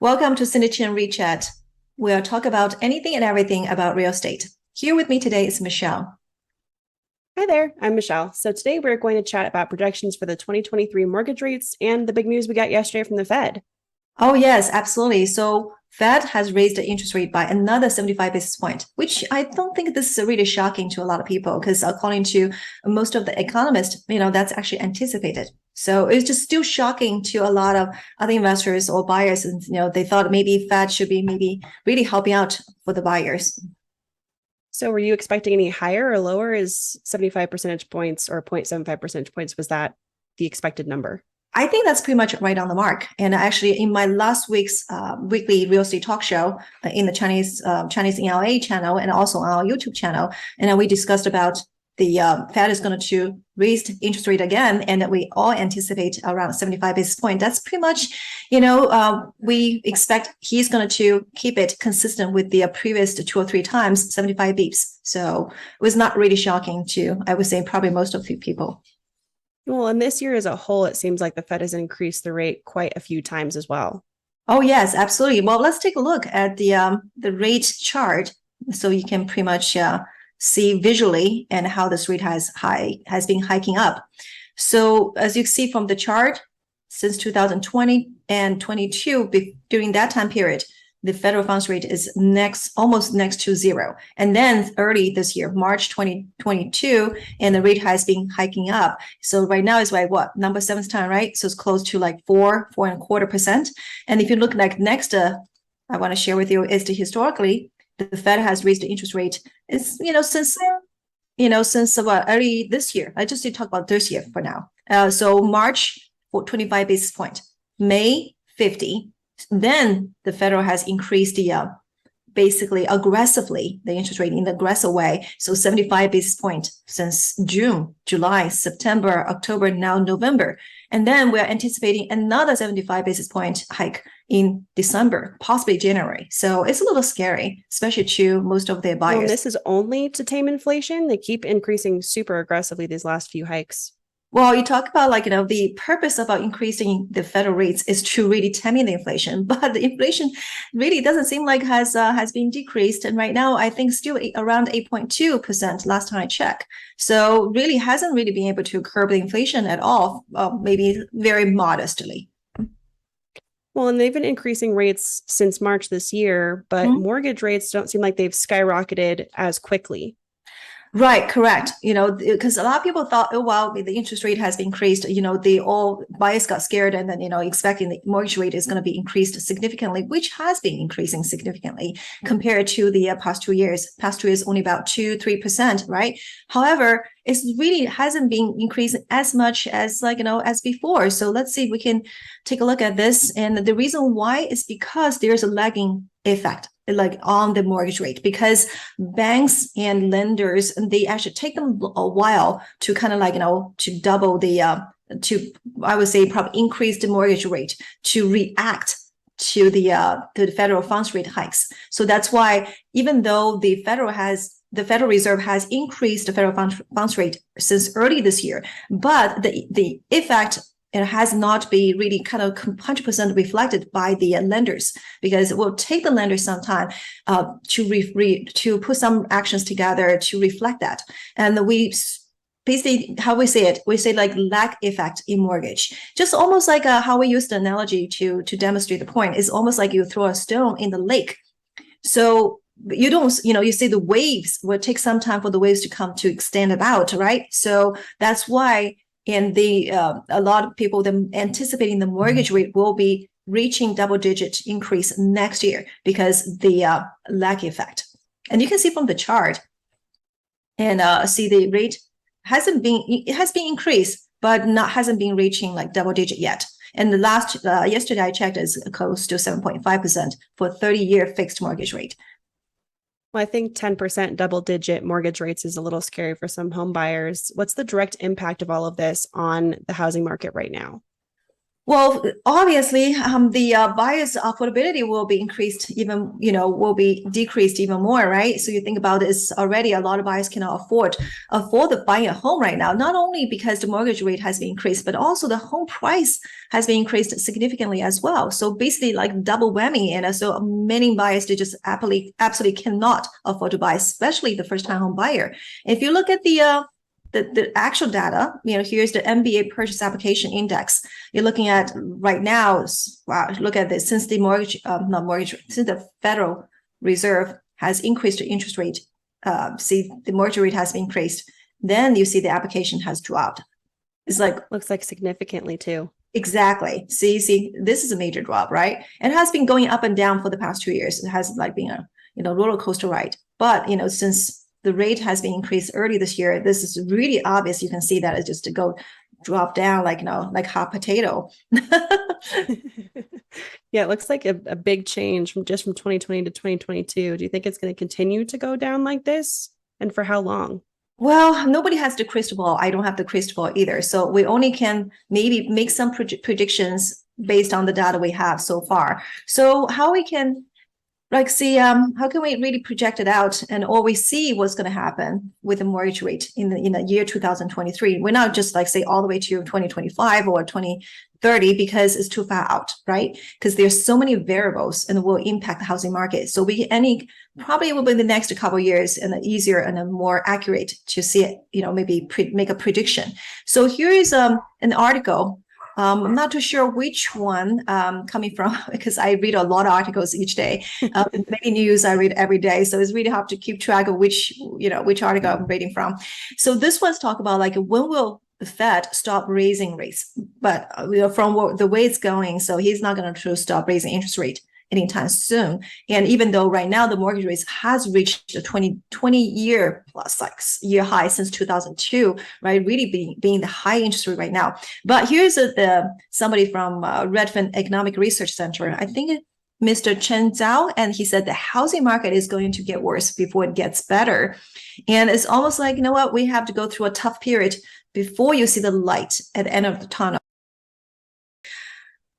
Welcome to Syndicate and REChat. We'll talk about anything and everything about real estate. Here with me today is Michelle. Hi there, I'm Michelle. So today we're going to chat about projections for the 2023 mortgage rates and the big news we got yesterday from the Fed. Oh, yes, absolutely. So Fed has raised the interest rate by another 75 basis point, which I don't think this is really shocking to a lot of people because according to most of the economists, that's actually anticipated. So it's just still shocking to a lot of other investors or buyers. And, they thought maybe Fed should be maybe really helping out for the buyers. So were you expecting any higher or lower? Is 75 percentage points or 0.75 percentage points, was that the expected number? I think that's pretty much right on the mark. And actually, in my last week's weekly real estate talk show in the Chinese in LA channel and also on our YouTube channel, and then we discussed about the Fed is going to raise the interest rate again, and we all anticipate around 75 basis point. That's pretty much, we expect he's going to keep it consistent with the previous 2 or 3 times 75 beeps. So it was not really shocking to, I would say, probably most of the people. Well, and this year as a whole, it seems like the Fed has increased the rate quite a few times as well. Oh, yes, absolutely. Well, let's take a look at the rate chart so you can pretty much see visually and how this rate has been hiking up. So as you see from the chart, since 2020 and 22, during that time period, the federal funds rate is almost next to zero. And then early this year, March 2022, and the rate has been hiking up. So right now it's like what, number seventh time, right? So it's close to like 4.25%. And if you look like next, I want to share with you is the historically, the Fed has raised the interest rate. It's, since early this year. I just did talk about this year for now. So March for 25 basis point, May 50. Then the federal has increased the basically aggressively the interest rate in the aggressive way. So 75 basis point since June, July, September, October, now November. And then we're anticipating another 75 basis point hike in December, possibly January. So it's a little scary, especially to most of their buyers. Well, this is only to tame inflation. They keep increasing super aggressively these last few hikes. Well, you talk about the purpose about increasing the federal rates is to really taming the inflation, but the inflation really doesn't seem like has been decreased. And right now, I think still around 8.2% last time I checked. So really hasn't really been able to curb the inflation at all, maybe very modestly. Well, and they've been increasing rates since March this year, but mortgage rates don't seem like they've skyrocketed as quickly. Right, correct. Because a lot of people thought, oh, wow, the interest rate has been increased. All buyers got scared and then, expecting the mortgage rate is going to be increased significantly, which has been increasing significantly compared to the past 2 years. Past 2 years, only about 2-3%, right? However, it really hasn't been increasing as much as as before. So let's see if we can take a look at this. And the reason why is because there's a lagging effect on the mortgage rate, because banks and lenders, they actually take them a while to kind of to double I would say probably increase the mortgage rate to react to the federal funds rate hikes. So that's why even though the Federal Reserve has increased the federal funds rate since early this year, but the effect, it has not been really kind of 100% reflected by the lenders, because it will take the lenders some time to put some actions together to reflect that. And we basically, how we say it, we say like lag effect in mortgage, just almost like how we use the analogy to demonstrate the point. Is almost like you throw a stone in the lake. So you don't, you see the waves will take some time for the waves to come to extend about, right? So that's why a lot of people anticipating the mortgage rate will be reaching double-digit increase next year because the lag effect. And you can see from the chart and see the rate has been increased, but hasn't been reaching like double-digit yet. And the last yesterday I checked is close to 7.5% for 30-year fixed mortgage rate. Well, I think 10% double-digit mortgage rates is a little scary for some home buyers. What's the direct impact of all of this on the housing market right now? Well, obviously, the buyer's affordability will be increased even, will be decreased even more, right? So you think about it's already a lot of buyers cannot afford buying a home right now, not only because the mortgage rate has been increased, but also the home price has been increased significantly as well. So basically like double whammy. And so many buyers, they just absolutely cannot afford to buy, especially the first time home buyer. If you look at the actual data, here's the MBA purchase application index. You're looking at right now, wow, look at this, since the since the Federal Reserve has increased the interest rate, see the mortgage rate has been increased, then you see the application has dropped. It's like, looks like significantly too. Exactly. See, this is a major drop, right? And it has been going up and down for the past 2 years. It has like been a, roller coaster ride. But, since the rate has been increased early this year, this is really obvious. You can see that it's just to go drop down like hot potato. Yeah, it looks like a big change from 2020 to 2022. Do you think it's going to continue to go down like this? And for how long? Well, nobody has the crystal ball. I don't have the crystal ball either. So we only can maybe make some predictions based on the data we have so far. So how we can see how can we really project it out and always see what's going to happen with the mortgage rate in the year 2023? We're not just say all the way to 2025 or 2030 because it's too far out, right? Because there's so many variables and will impact the housing market. So probably will be the next couple of years and easier and more accurate to see it, maybe make a prediction. So here is an article. I'm not too sure which one coming from, because I read a lot of articles each day. Many news I read every day, so it's really hard to keep track of which article I'm reading from. So this one's talk about when will the Fed stop raising rates? But from the way it's going, so he's not going to stop raising interest rate anytime soon. And even though right now the mortgage rate has reached a 20 year plus year high since 2002, right? Really being the high interest rate right now. But here's somebody from Redfin Economic Research Center, I think Mr. Chen Zhao, and he said the housing market is going to get worse before it gets better. And it's almost like, what, we have to go through a tough period before you see the light at the end of the tunnel.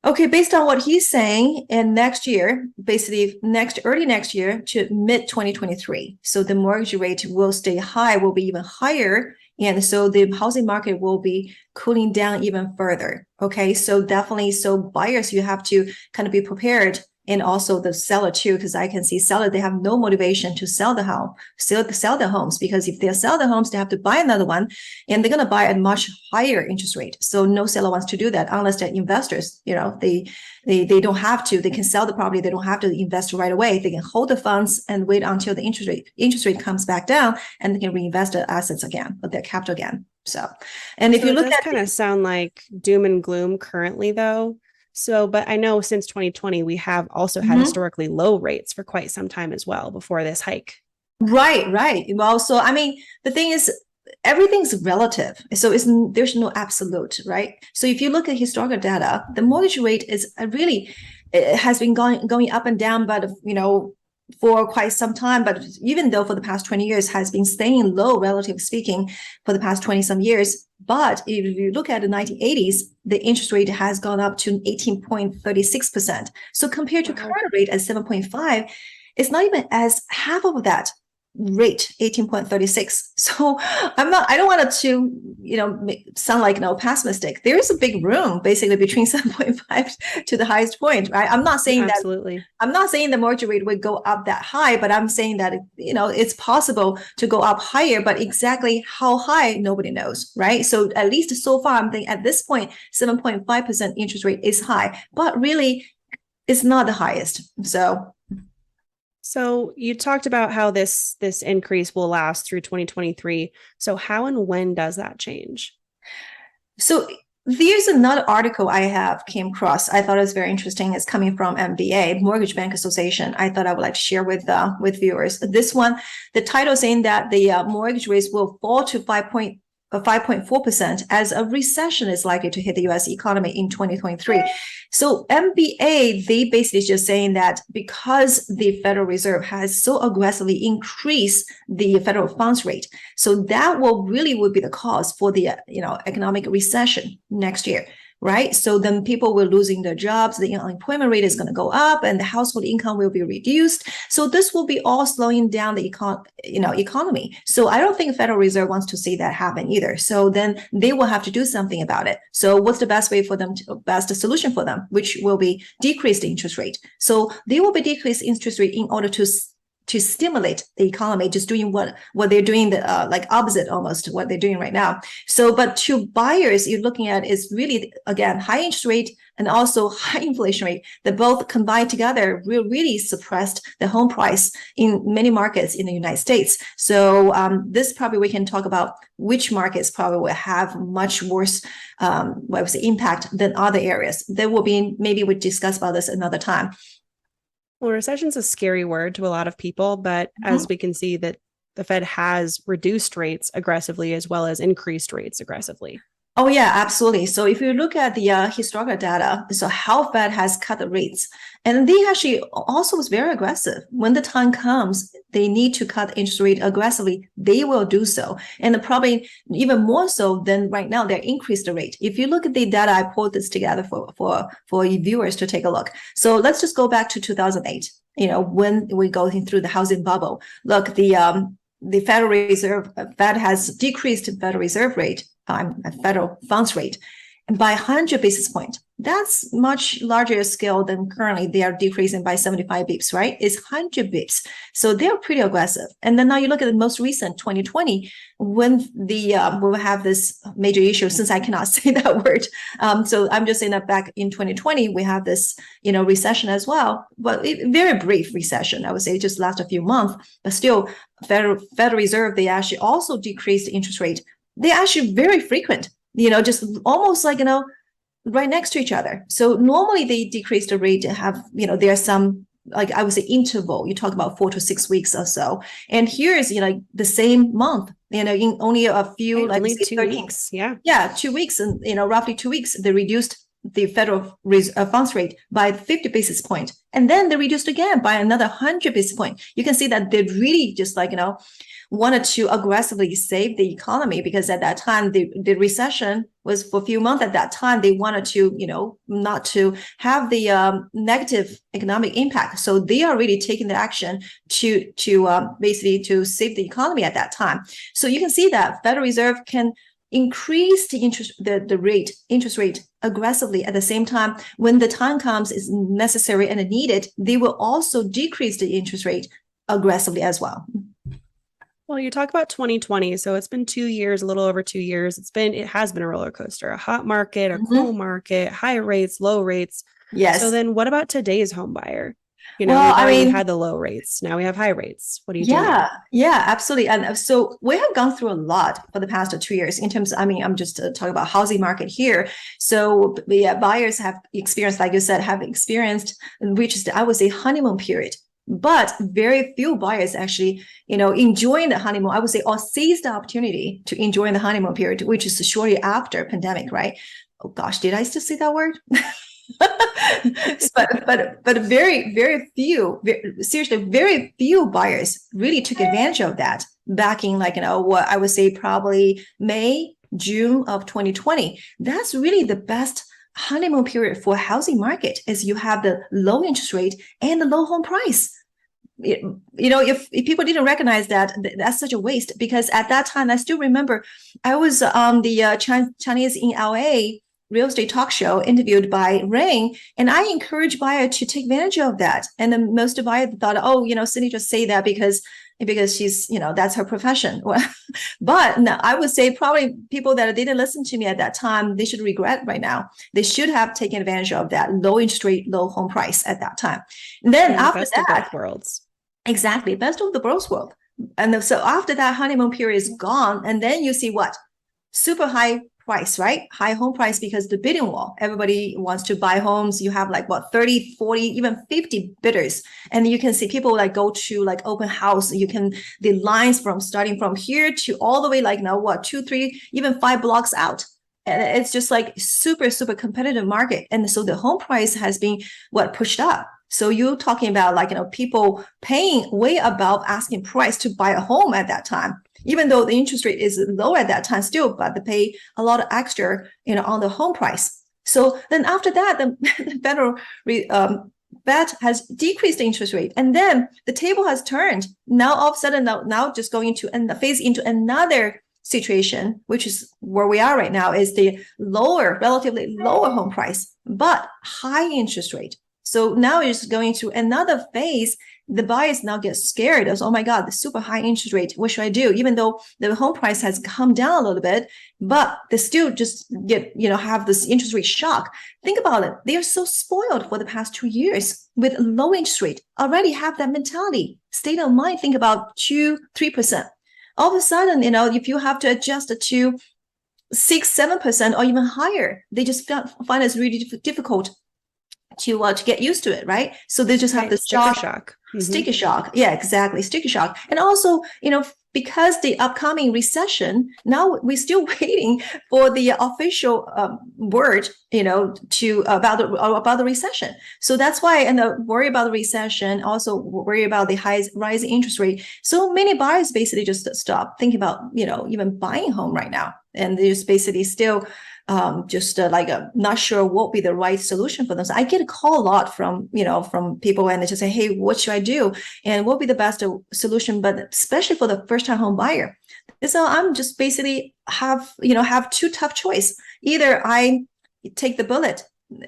Okay, based on what he's saying, and next year, basically early next year to mid 2023, so the mortgage rate will stay high, will be even higher, and so the housing market will be cooling down even further. Okay, so definitely, so buyers, you have to kind of be prepared, and also the seller too, because I can see seller, they have no motivation to sell the home, sell their homes, because if they sell the homes, they have to buy another one, and they're going to buy at a much higher interest rate. So no seller wants to do that unless they're investors. They don't have to. They can sell the property. They don't have to invest right away. They can hold the funds and wait until the interest rate comes back down, and they can reinvest their assets again, with their capital again. So, and if you look at, kind of sound like doom and gloom currently, though. So, but I know since 2020, we have also had historically low rates for quite some time as well before this hike. Right. Well, so, I mean, the thing is, everything's relative. So there's no absolute, right? So if you look at historical data, the mortgage rate is it has been going up and down, but, for quite some time. But even though for the past 20 years has been staying low, relatively speaking, for the past 20 some years. But if you look at the 1980s, the interest rate has gone up to 18.36%. So compared to current rate at 7.5, it's not even as half of that rate, 18.36. So I don't want it to, sound like pessimistic. There is a big room basically between 7.5 to the highest point, right? I'm not saying Absolutely. I'm not saying the mortgage rate would go up that high, but I'm saying that, it's possible to go up higher, but exactly how high, nobody knows, right? So at least so far, I'm thinking at this point, 7.5% interest rate is high, but really it's not the highest. So you talked about how this increase will last through 2023. So how and when does that change? So there's another article I have came across. I thought it was very interesting. It's coming from MBA, Mortgage Bank Association. I thought I would like to share with viewers. This one, the title saying that the mortgage rates will fall to 5.4% as a recession is likely to hit the U.S. economy in 2023. So MBA, they basically just saying that because the Federal Reserve has so aggressively increased the federal funds rate, so that would be the cause for the economic recession next year, right? So then people will losing their jobs, the unemployment rate is going to go up, and the household income will be reduced. So this will be all slowing down the economy. So I don't think the Federal Reserve wants to see that happen either. So then they will have to do something about it. So what's the best way for them, best solution for them, which will be decrease the interest rate. So they will be decreased interest rate in order to stimulate the economy, just doing what they're doing, like opposite almost what they're doing right now. So, but to buyers, you're looking at is really, again, high interest rate and also high inflation rate that both combined together will really suppressed the home price in many markets in the United States. So this probably we can talk about which markets probably will have much worse impact than other areas. There will be, maybe we discuss about this another time. Well, recession is a scary word to a lot of people, but as we can see that the Fed has reduced rates aggressively as well as increased rates aggressively. Oh, yeah, absolutely. So if you look at the historical data, so how Fed has cut the rates, and they actually also was very aggressive. When the time comes, they need to cut interest rate aggressively, they will do so. And probably even more so than right now, they increased the rate. If you look at the data, I pulled this together for viewers to take a look. So let's just go back to 2008, when we go through the housing bubble. Look, the Federal Reserve, Fed has decreased the Federal Reserve rate, federal funds rate, and by 100 basis points. That's much larger scale than currently they are decreasing by 75 bips, right? It's 100 bips. So they're pretty aggressive. And then now you look at the most recent 2020, when we'll have this major issue, since I cannot say that word. So I'm just saying that back in 2020, we have this, recession as well. But very brief recession, I would say, just last a few months, but still Federal Reserve, they actually also decreased the interest rate. They're actually very frequent, just almost like, right next to each other. So normally they decrease the rate and have, there's some, like I would say, interval. You talk about 4 to 6 weeks or so. And here is, the same month, in only a few, like only 2 13. weeks. Yeah. Yeah, 2 weeks. And, roughly 2 weeks, they reduced the federal funds rate by 50 basis points. And then they reduced again by another 100 basis points. You can see that they really just like, wanted to aggressively save the economy, because at that time the recession was for a few months. At that time they wanted to not to have the negative economic impact, so they are really taking the action to basically to save the economy at that time. So you can see that Federal Reserve can increase the interest rate aggressively. At the same time, when the time comes is necessary and needed, they will also decrease the interest rate aggressively as well. Well, you talk about 2020, so it's been 2 years, a little over 2 years. It has been a roller coaster, a hot market, a cool market, high rates, low rates. Yes. So then what about today's home buyer? We had the low rates. Now we have high rates. What do you do? Yeah, absolutely. And so we have gone through a lot for the past 2 years in terms of, I'm just talking about housing market here. So buyers have experienced, like you said, which is, I would say, honeymoon period. But very few buyers actually, enjoying the honeymoon, I would say, or seize the opportunity to enjoy the honeymoon period, which is shortly after pandemic, right? Oh gosh, did I still say that word? but very few, seriously, very few buyers really took advantage of that back in what I would say probably May, June of 2020. That's really the best honeymoon period for housing market, is you have the low interest rate and the low home price. If people didn't recognize that, that's such a waste, because at that time, I still remember I was on the Chinese in LA real estate talk show interviewed by Rain, and I encouraged buyers to take advantage of that. And then most of buyers thought, Cindy just say that because she's, that's her profession. But no, I would say probably people that didn't listen to me at that time, they should regret right now. They should have taken advantage of that low interest rate, low home price at that time. And then after best that, of both worlds. Exactly, best of the both world. And so after that honeymoon period is gone, and then you see what? Super high price, right? High home price, because the bidding war, everybody wants to buy homes. You have 30, 40, even 50 bidders. And you can see people go to open house. The lines starting from here to all the way 2, 3, even 5 blocks out. And it's just super, super competitive market. And so the home price has been pushed up. So you're talking about people paying way above asking price to buy a home at that time, even though the interest rate is low at that time still, but they pay a lot of extra, on the home price. So then after that, the federal Fed has decreased the interest rate, and then the table has turned. Now all of a sudden, now just going to and phase into another situation, which is where we are right now, is the relatively lower home price, but high interest rate. So now it's going to another phase. The buyers now get scared as, oh my God, the super high interest rate. What should I do? Even though the home price has come down a little bit, but they still just have this interest rate shock. Think about it. They are so spoiled for the past 2 years with low interest rate, already have that mentality, state of mind, think about 2-3%. All of a sudden, if you have to adjust it to 6-7% or even higher, they just find it's really difficult to get used to it, right? So they just have this sticker shock. Sticker shock. Yeah, exactly. Sticker shock. And also, because the upcoming recession, now we're still waiting for the official word, about the recession. So that's why, and worry about the recession, also worry about the rising interest rate. So many buyers basically just stop thinking about, even buying home right now. And they're just basically still not sure what would be the right solution for them. So I get a call a lot from people, and they just say, hey, what should I do? And what would be the best solution? But especially for the first time home buyer. So I'm just basically have two tough choice. Either I take the bullet,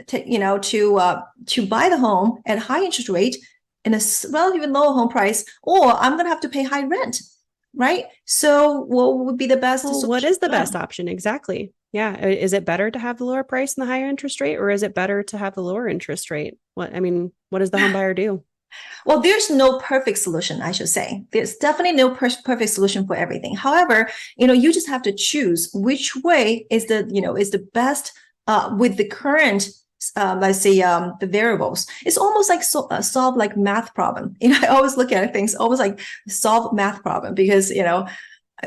to buy the home at high interest rate and a relatively low home price, or I'm going to have to pay high rent. Right. So what would be the best? Well, what is the best option? Exactly. Yeah. Is it better to have the lower price and the higher interest rate, or is it better to have the lower interest rate? What does the home buyer do? Well, there's no perfect solution, I should say. There's definitely no perfect solution for everything. However, you just have to choose which way is the best with the current let's say the variables. It's almost like solve like math problem. I always look at things almost like solve math problem, because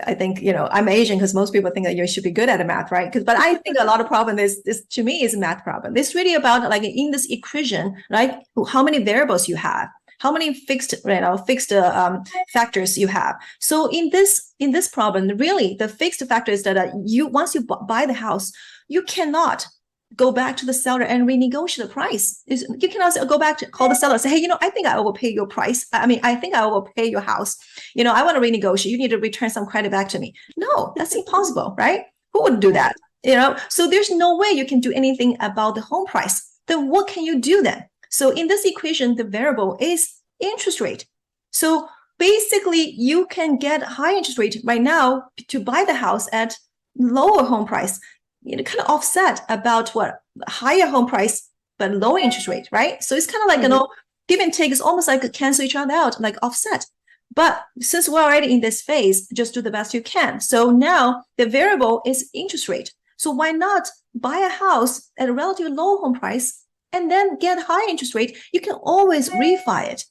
I think I'm Asian, because most people think that you should be good at math, right? But I think a lot of problem is to me is a math problem. It's really about like in this equation, right? How many variables you have, how many fixed factors you have. So in this problem, really the fixed factor is that once you buy the house, you cannot go back to the seller and renegotiate the price. You cannot go back to call the seller and say, hey, I think I overpay your price. I think I overpay your house. I want to renegotiate. You need to return some credit back to me. No, that's impossible, right? Who would do that? So there's no way you can do anything about the home price. Then what can you do then? So in this equation, the variable is interest rate. So basically, you can get high interest rate right now to buy the house at lower home price. Kind of offset about what higher home price, but lower interest rate, right? So it's kind of like, give and take is almost like cancel each other out, like offset. But since we're already in this phase, just do the best you can. So now the variable is interest rate. So why not buy a house at a relatively low home price and then get high interest rate? You can always refi it,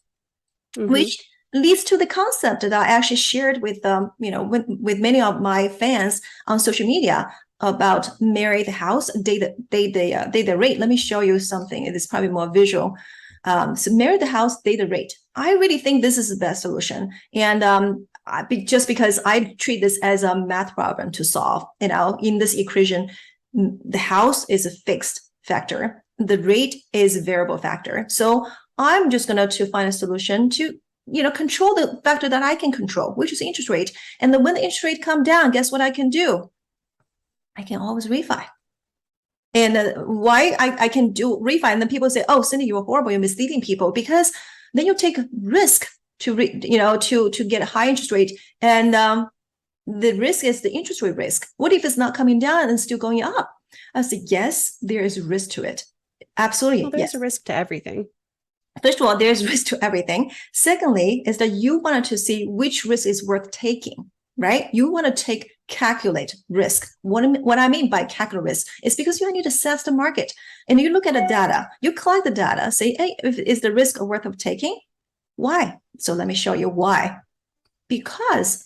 which leads to the concept that I actually shared with with many of my fans on social media about marry the house, date the rate. Let me show you something. It is probably more visual. So marry the house, date the rate. I really think this is the best solution. And just because I treat this as a math problem to solve, in this equation, the house is a fixed factor. The rate is a variable factor. So I'm just going to find a solution to control the factor that I can control, which is interest rate. And then when the interest rate come down, guess what I can do? I can always refi. And why I can do refi? And then people say, "Oh, Cindy, you're horrible. You're misleading people." Because then you take risk to get a high interest rate, and the risk is the interest rate risk. What if it's not coming down and still going up? I say, yes, there is risk to it. Absolutely, well, there's a risk to everything. First of all, there's risk to everything. Secondly, is that you wanted to see which risk is worth taking. Right? You want to calculate risk. What I mean by calculate risk is because you need to assess the market, and you look at the data, you collect the data, say, hey, is the risk worth of taking? Why? So let me show you why. Because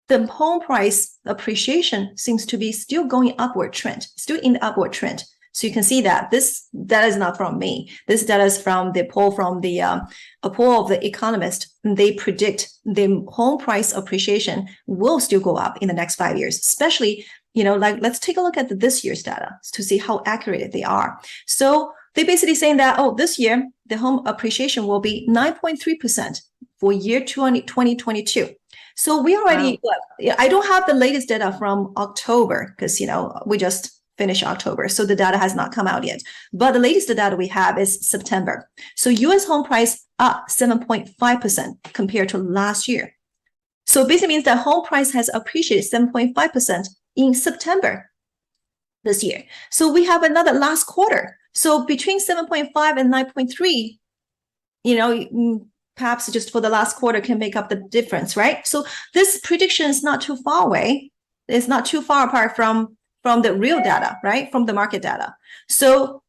the home price appreciation seems to be still going upward trend, still in the upward trend. So you can see that this data is not from me. This data is from the poll from a poll of the economist. They predict the home price appreciation will still go up in the next 5 years, especially like let's take a look at this year's data to see how accurate they are. So they're basically saying that, this year, the home appreciation will be 9.3% for year 2022. So we already, I don't have the latest data from October because, we just finished October. So the data has not come out yet. But the latest data we have is September. So US home price up 7.5% compared to last year. So basically means that home price has appreciated 7.5% in September this year. So we have another last quarter. So between 7.5 and 9.3, perhaps just for the last quarter can make up the difference, right? So this prediction is not too far away. It's not too far apart from the real data, right? From the market data. So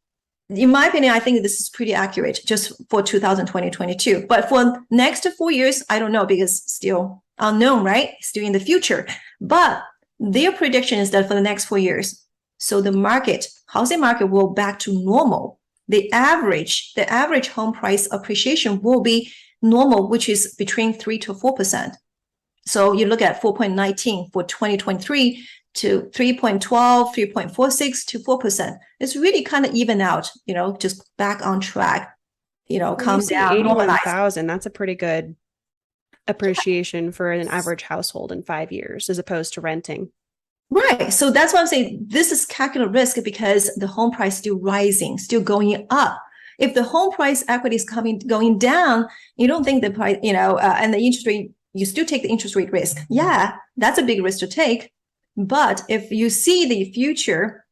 in my opinion, I think this is pretty accurate just for 2022. But for next 4 years, I don't know because still unknown, right? Still in the future. But their prediction is that for the next 4 years, so the housing market will back to normal. The average home price appreciation will be normal, which is between 3 to 4%. So you look at 4.19 for 2023 to 3.12, 3.46 to 4%. It's really kind of even out, just back on track, come down. 81,000. That's a pretty good appreciation for an average household in 5 years, as opposed to renting. Right. So that's why I'm saying this is calculated risk because the home price is still rising, still going up. If the home price equity is going down, you don't think the price, and the interest rate, you still take the interest rate risk. Yeah, that's a big risk to take. But if you see the future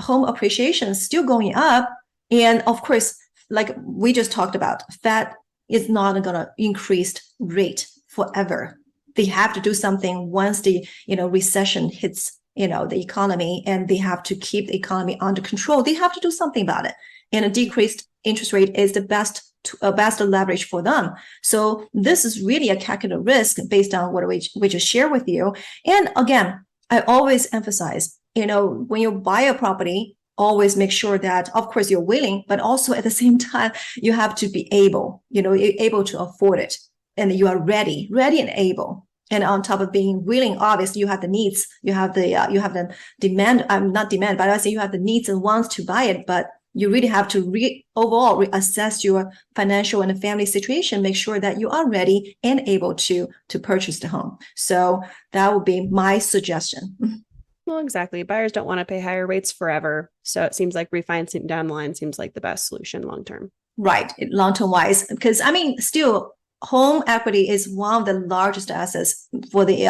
home appreciation still going up, and of course, like we just talked about, Fed is not going to increase rate forever. They have to do something once the recession hits the economy, and they have to keep the economy under control. They have to do something about it, and a decreased interest rate is the best leverage for them. So this is really a calculated risk based on what we just shared with you. And again, I always emphasize, when you buy a property, always make sure that, of course, you're willing, but also at the same time, you have to be able to afford it, and you are ready and able. And on top of being willing, obviously, you have the needs, you have the demand. Not demand, but I say you have the needs and wants to buy it, but you really have to overall assess your financial and family situation, make sure that you are ready and able to purchase the home. So that would be my suggestion. Well, exactly. Buyers don't want to pay higher rates forever. So it seems like refinancing down the line seems like the best solution long term. Right. Long term wise, because still home equity is one of the largest assets for the,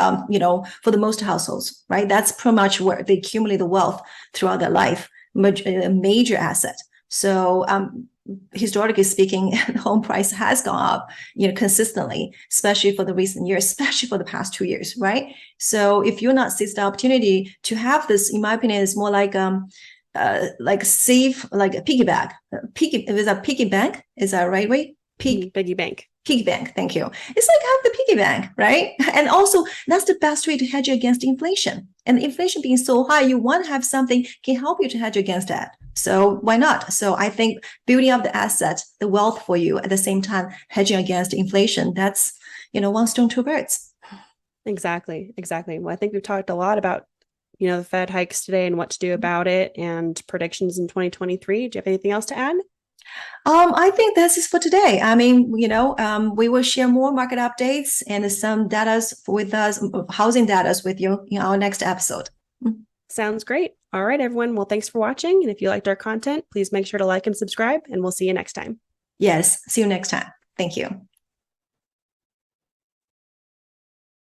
for the most households, right? That's pretty much where they accumulate the wealth throughout their life. A major asset. So historically speaking, home price has gone up, consistently, especially for the recent years, especially for the past 2 years, right? So if you're not seized the opportunity to have this, in my opinion, it's more like save, like a piggy bank. If it's a piggy bank, is that right way? Piggy bank. Piggy bank, thank you. It's like have the piggy bank, right? And also that's the best way to hedge against inflation. And inflation being so high, you want to have something can help you to hedge against that. So why not? So I think building up the asset, the wealth for you at the same time, hedging against inflation, that's, one stone, two birds. Exactly. Well, I think we've talked a lot about, the Fed hikes today and what to do about it and predictions in 2023. Do you have anything else to add? I think that's it for today. We will share more market updates and some data with us, housing data with you in our next episode. Sounds great. All right, everyone. Well, thanks for watching. And if you liked our content, please make sure to like and subscribe, and we'll see you next time. Yes. See you next time. Thank you.